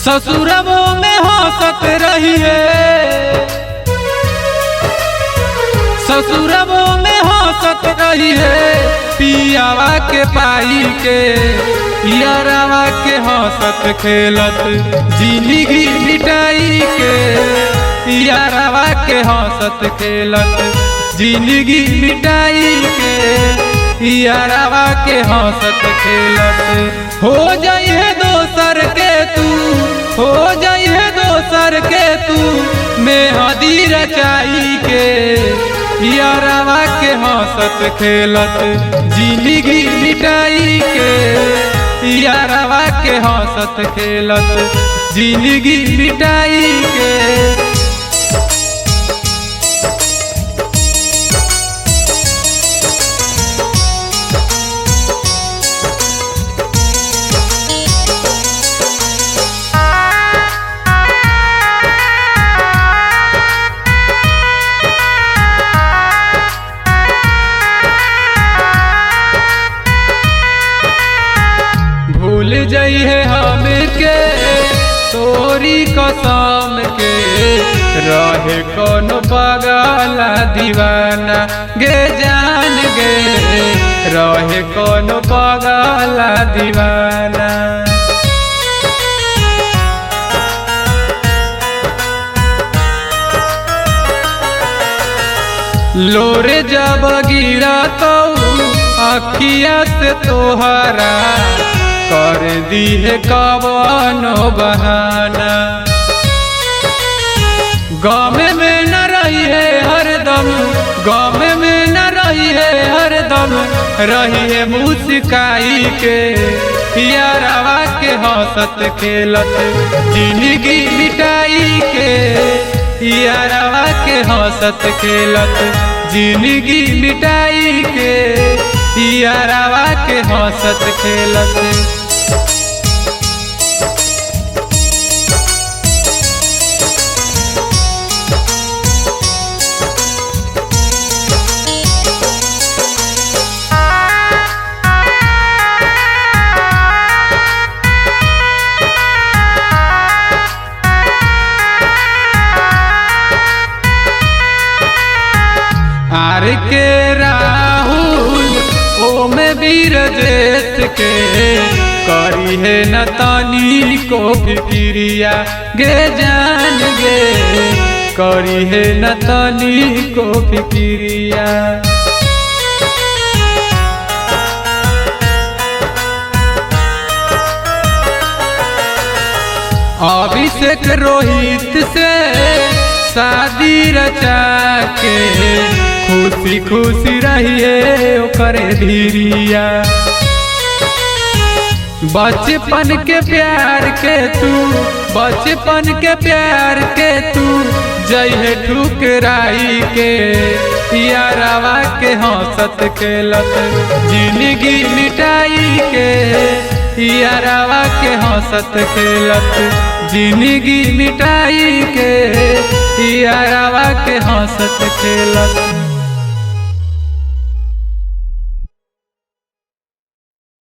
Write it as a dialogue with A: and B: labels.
A: ससुरबों में हंसत रहिए, ससुरबों में हंसत रहिए, पियावा के पाई के यारावा के हंसत खेलत जिंदगी मिटाई के, यारावा के हंसत खेलत जिंदगी मिटाई के, यारावा के हंसत खेलत। हो जाइए दोसर के तू, हो जाइए दोसर के तू, मेहदी रचाई के, यारावा के हंसत खेलत जिंदगी मिटाई के, यारावा के हंसत खेलत जिंदगी मिटाई के। भूल जाइए हमके तोरी कसम के, रहे कौन पागल दीवाना गे जान गे, रहे कौन पागल दीवाना। लोरे जब गिरा तो अखिया से तोहरा कर दी है कवनो बहाना, गाँव में न रही है हरदम, गाँव में न रही है हरदम, रही है मुस्काई के, यारावा के हंसत खेलत जिंदगी मिटाई के, यारावा के हंसत खेलत जिंदगी मिटाई के, यारावा के हंसत खेलत। आर के राहुल ओ में बीरजेश के, करी है न तानी को फिक्रिया गे जान गे, करी है न तानी को फिक्रिया। अभिषेक रोहित से शादी रचा के, खुशी खुशी रहिए ओकरे धीरिया, बचपन के प्यार के तू, बचपन के प्यार के तू, जइहे ठुकराई के, यारावा के हंसत खेलत जिंदगी मिटाई के, यारावा के हंसत खेलत जिंदगी मिटाई के, यारावा के हंसत खेलत।